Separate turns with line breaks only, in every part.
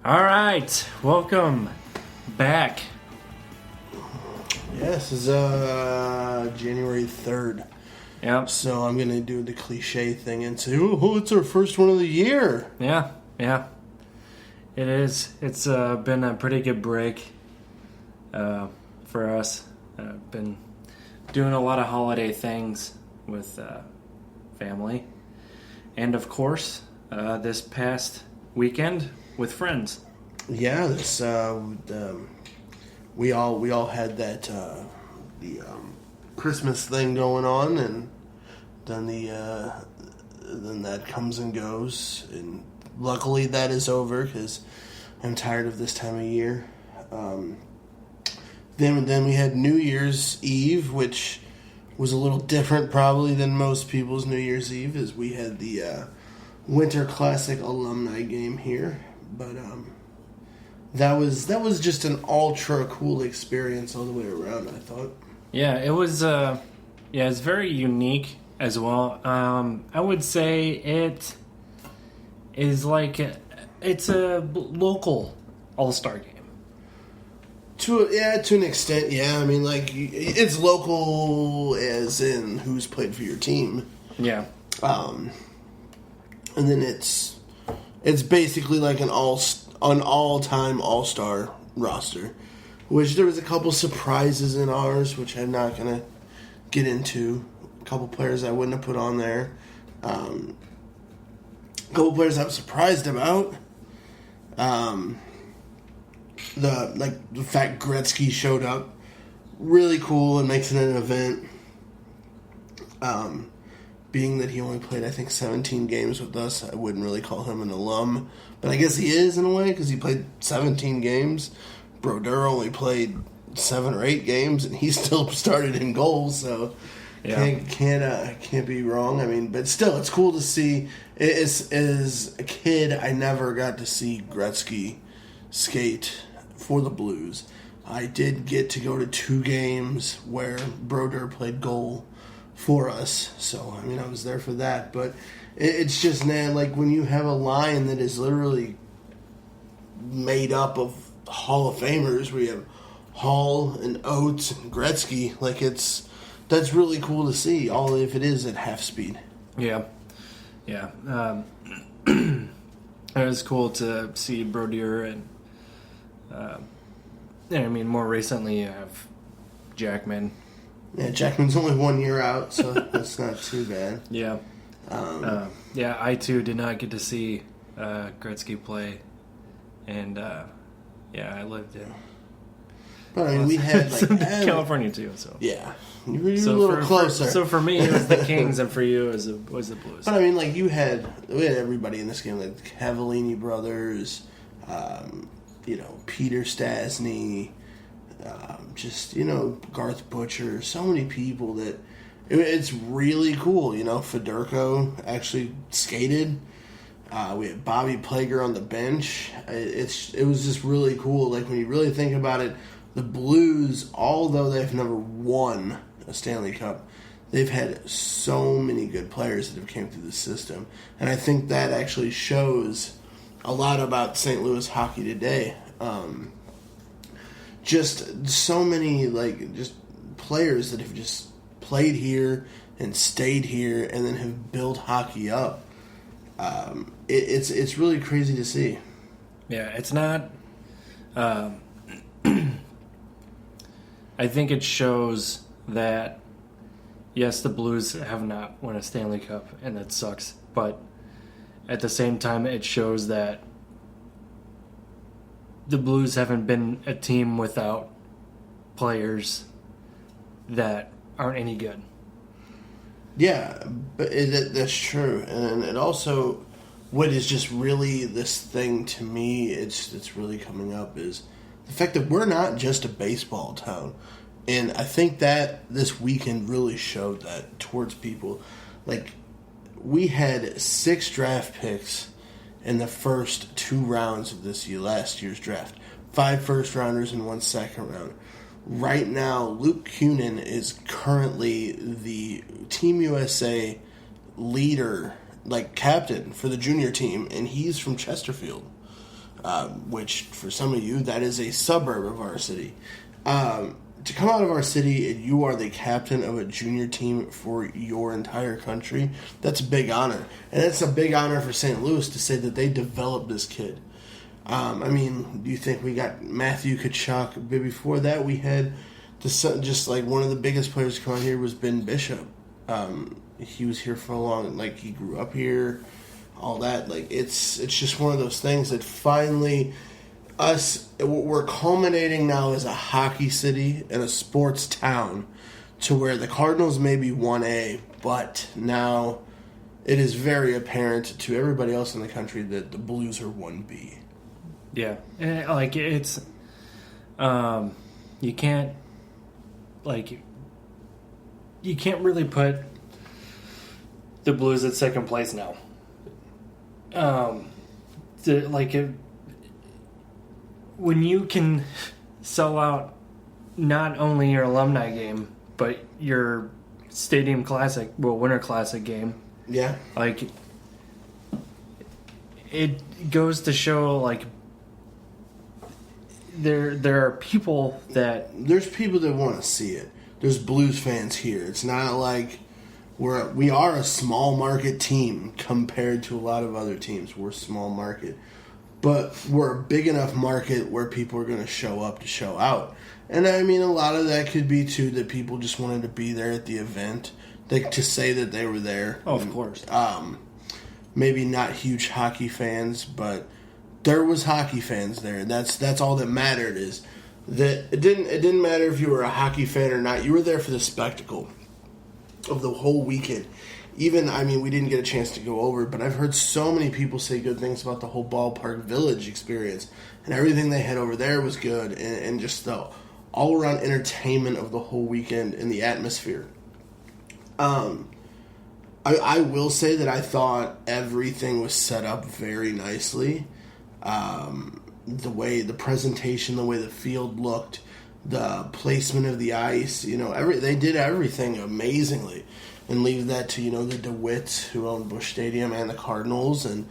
All right, welcome back.
Yes, it's January 3rd.
Yep.
So I'm going to do the cliche thing and say, oh, it's our first one of the year.
Yeah. It is. It's been a pretty good break for us. Been doing a lot of holiday things with family. And, of course, this past weekend with friends.
Yeah, this we all had that the Christmas thing going on, and then that comes and goes, and luckily that is over because I'm tired of this time of year. Then we had New Year's Eve, which was a little different probably than most people's New Year's Eve, as we had the Winter Classic alumni game here, but that was just an ultra cool experience all the way around, I thought.
Yeah, it was. It's very unique as well. I would say it is like it's a local all-star game.
To an extent, yeah. I mean, like, it's local as in who's played for your team.
Yeah.
And then it's basically like an all-time all-star roster, which there was a couple surprises in ours, which I'm not going to get into. A couple players I wouldn't have put on there. A couple players I was surprised about. The fact Gretzky showed up, really cool, and makes it an event. Being that he only played, I think, 17 games with us, I wouldn't really call him an alum. But I guess he is in a way, because he played 17 games. Brodeur only played 7 or 8 games, and he still started in goal, so
yeah.
Can't be wrong. I mean, but still, it's cool to see. As a kid, I never got to see Gretzky skate for the Blues. I did get to go to 2 games where Brodeur played goal for us, so I mean I was there for that. But it's just, man, like when you have a line that is literally made up of Hall of Famers, where you have Hall and Oates and Gretzky, like that's really cool to see. All if it is at half speed.
Yeah. It was cool to see Brodeur and I mean more recently you have Jackman.
Yeah, Jackman's only 1 year out, so that's not too bad.
Yeah. I too did not get to see Gretzky play, and I lived in.
But I mean, we had like
California too, so
yeah, you were a little closer.
So for me, it was the Kings, and for you, was the Blues.
But I mean, like we had everybody in this game, like the Cavallini brothers, Peter Stastny. Garth Butcher, so many people that it's really cool. Fedorko actually skated. We had Bobby Plager on the bench. It was just really cool. Like when you really think about it, the Blues, although they've never won a Stanley Cup, they've had so many good players that have came through the system, and I think that actually shows a lot about St. Louis hockey today. Just so many, just players that have just played here and stayed here and then have built hockey up. It's really crazy to see.
Yeah, it's not... I think it shows that, yes, the Blues have not won a Stanley Cup, and that sucks. But at the same time, it shows that the Blues haven't been a team without players that aren't any good.
Yeah, but that's true. And it also, what is just really this thing to me, it's really coming up, is the fact that we're not just a baseball town. And I think that this weekend really showed that towards people. Like, we had 6 draft picks in the first 2 rounds of last year's draft. 5 first-rounders and 1 second round. Right now, Luke Kunin is currently the Team USA leader, captain for the junior team, and he's from Chesterfield. which for some of you, that is a suburb of our city. To come out of our city and you are the captain of a junior team for your entire country, that's a big honor. And it's a big honor for St. Louis to say that they developed this kid. I mean, do you think we got Matthew Tkachuk? But before that, we had just like one of the biggest players to come out here was Ben Bishop. He was here for a long, like he grew up here, all that. Like it's just one of those things that finally we're culminating now as a hockey city and a sports town to where the Cardinals may be 1A, but now it is very apparent to everybody else in the country that the Blues are 1B.
Yeah, and, like it's, you can't really put the Blues at second place now. When you can sell out not only your alumni game but your Stadium Classic, Winter Classic game.
Yeah,
like it goes to show like. There are people that...
There's people that want to see it. There's Blues fans here. It's not like we are a small market team compared to a lot of other teams. We're a small market. But we're a big enough market where people are going to show up to show out. And I mean, a lot of that could be, too, that people just wanted to be there at the event. To say that they were there.
Oh, of course.
Maybe not huge hockey fans, but... There was hockey fans there. That's all that mattered. Is that it didn't matter if you were a hockey fan or not. You were there for the spectacle of the whole weekend. Even, I mean, we didn't get a chance to go over it, but I've heard so many people say good things about the whole Ballpark Village experience, and everything they had over there was good, and just the all around entertainment of the whole weekend and the atmosphere. I will say that I thought everything was set up very nicely. The way the presentation, the way the field looked, the placement of the ice, they did everything amazingly. And leave that to, the DeWitts who own Busch Stadium and the Cardinals and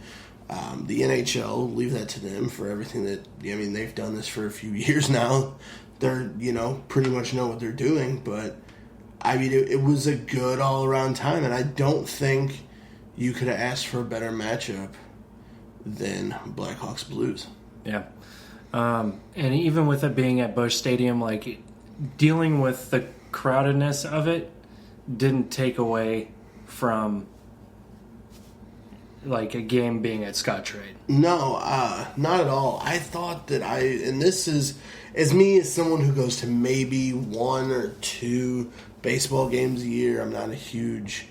the NHL, leave that to them for everything they've done this for a few years now. They're, pretty much know what they're doing, but I mean, it was a good all-around time, and I don't think you could have asked for a better matchup than Blackhawks Blues.
Yeah. And even with it being at Busch Stadium, like, dealing with the crowdedness of it didn't take away from, like, a game being at Scottrade.
No, not at all. I thought that and this is, as me as someone who goes to maybe 1 or 2 baseball games a year, I'm not a huge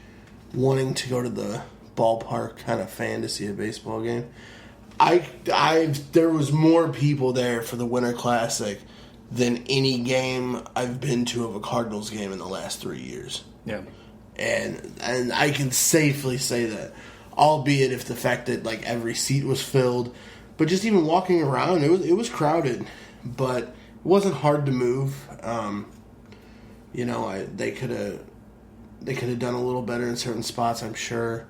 wanting to go to the ballpark kind of fan to see a baseball game. There was more people there for the Winter Classic than any game I've been to of a Cardinals game in the last 3 years.
Yeah.
And I can safely say that, albeit if the fact that like every seat was filled, but just even walking around, it was crowded, but it wasn't hard to move. They could have done a little better in certain spots, I'm sure,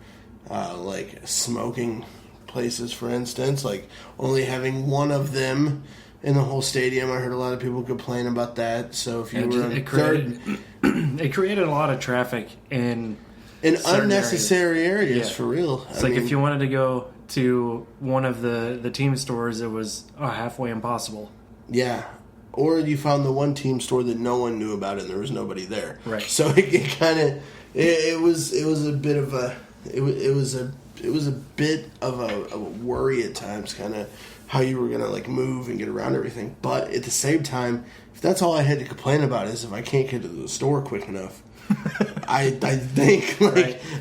like smoking places, for instance, like only having one of them in the whole stadium. I heard a lot of people complain about that. So if you were
it created a lot of traffic in
unnecessary areas
yeah.
For real.
It's if you wanted to go to one of the team stores, it was halfway impossible.
Yeah. Or you found the one team store that no one knew about and there was nobody there.
Right.
So it kind of it was a bit of a bit of a worry at times, kind of how you were gonna like move and get around everything. But at the same time, if that's all I had to complain about is if I can't get to the store quick enough, I think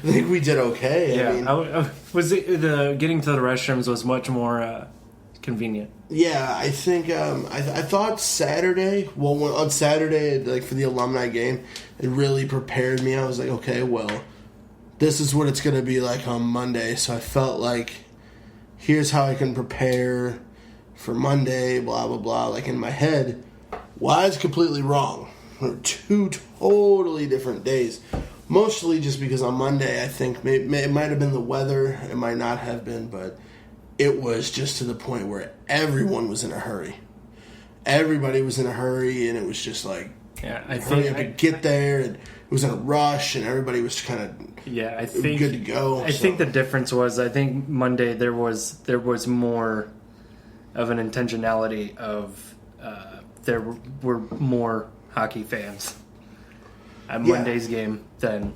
we did okay.
Yeah, I getting to the restrooms was much more convenient.
Yeah, I think I thought Saturday. Well, on Saturday, like for the alumni game, it really prepared me. I was like, okay, well, this is what it's going to be like on Monday. So I felt like, here's how I can prepare for Monday. Blah blah blah. Like in my head, well, I was completely wrong. 2 totally different days. Mostly just because on Monday, I think it might have been the weather. It might not have been, but it was just to the point where everyone was in a hurry. Everybody was in a hurry, and it was just like,
I
hurry up and get there, and it was in a rush, and everybody was kind of
I think
good to go.
I think the difference was, I think Monday there was more of an intentionality of there were more hockey fans at Monday's game than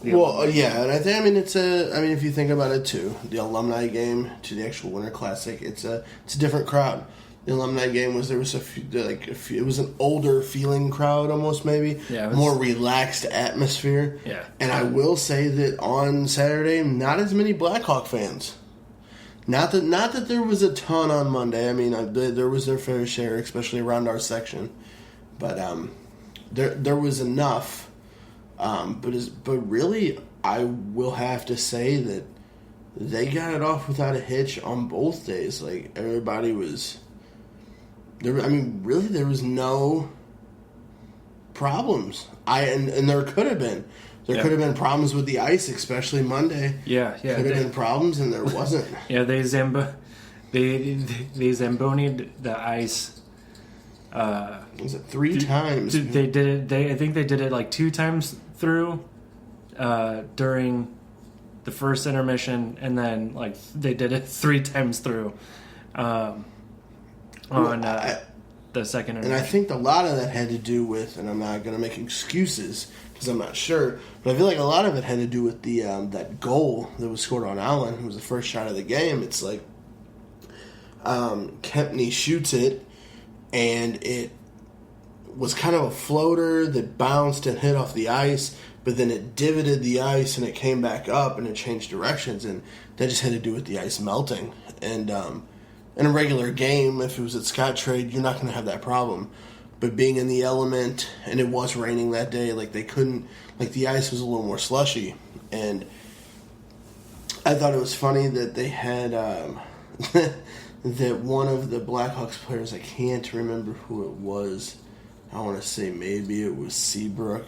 the
and I mean if you think about it too, the alumni game to the actual Winter Classic, it's a different crowd. The alumni game was it was an older feeling crowd almost, maybe more relaxed atmosphere.
Yeah,
and I will say that on Saturday, not as many Blackhawk fans. Not that there was a ton on Monday. I mean, there was their fair share, especially around our section, but there was enough. But really, I will have to say that they got it off without a hitch on both days. Like, everybody was there. I mean, really, there was no problems. And there could have been. There could have been problems with the ice, especially Monday.
Yeah.
Could have been problems, and there wasn't.
They zambonied the ice.
Was it 3 times?
They did it. I think they did it like 2 times through during the first intermission, and then like they did it 3 times through on the second intermission.
And I think a lot of that had to do with, and I'm not going to make excuses because I'm not sure, but I feel like a lot of it had to do with the that goal that was scored on Allen, who was the first shot of the game. It's like Kempney shoots it, and it was kind of a floater that bounced and hit off the ice, but then it divoted the ice and it came back up and it changed directions, and that just had to do with the ice melting. And in a regular game, if it was at Scottrade, you're not going to have that problem. But being in the element, and it was raining that day, like they couldn't, like the ice was a little more slushy. And I thought it was funny that they had that one of the Blackhawks players, I can't remember who it was. I want to say maybe it was Seabrook.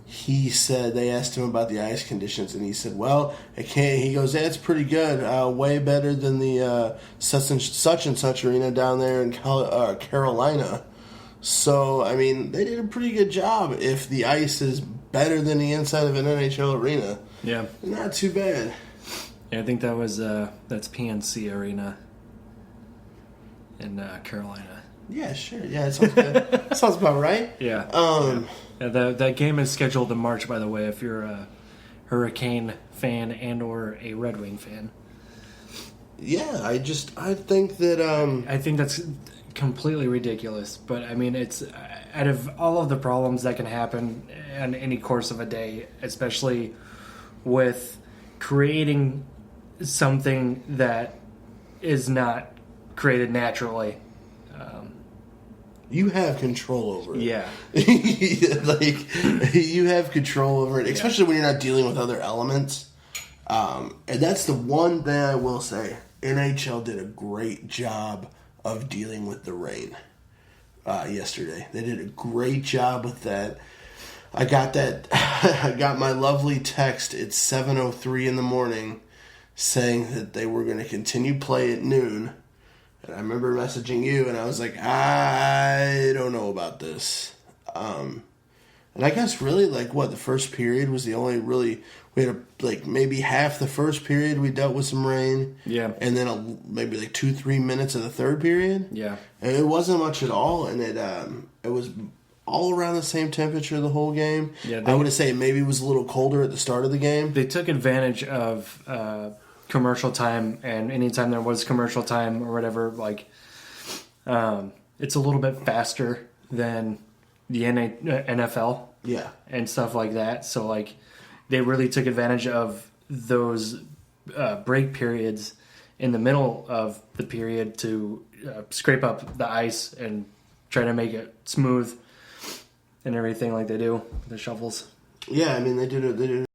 He said, they asked him about the ice conditions, and he said, well, it can't. He goes, it's pretty good, way better than the such and such arena down there in Carolina. So, I mean, they did a pretty good job if the ice is better than the inside of an NHL arena.
Yeah.
Not too bad.
Yeah, I think that was that's PNC Arena in Carolina.
Yeah, sure. Yeah, it sounds good. Sounds about right.
Yeah. That game is scheduled in March, by the way, if you're a Hurricane fan and or a Red Wing fan.
Yeah, I think that
I think that's completely ridiculous, but I mean, it's out of all of the problems that can happen in any course of a day, especially with creating something that is not created naturally.
You have control over it.
Yeah.
Like, you have control over it, especially when you're not dealing with other elements. And that's the one thing I will say. NHL did a great job of dealing with the rain yesterday. They did a great job with that. I got my lovely text at 7:03 in the morning saying that they were going to continue play at noon. And I remember messaging you, and I was like, I don't know about this. And I guess really, like, the first period was the only really, we had maybe half the first period we dealt with some rain. Yeah. And then maybe 2-3 minutes of the third period. Yeah. And it wasn't much at all, and it was all around the same temperature the whole game. Yeah. I would say maybe it was a little colder at the start of the game.
They took advantage of commercial time, and anytime there was commercial time or whatever, it's a little bit faster than the NFL, and stuff like that. So they really took advantage of those break periods in the middle of the period to scrape up the ice and try to make it smooth and everything like they do with the shovels.
Yeah, I mean they did it.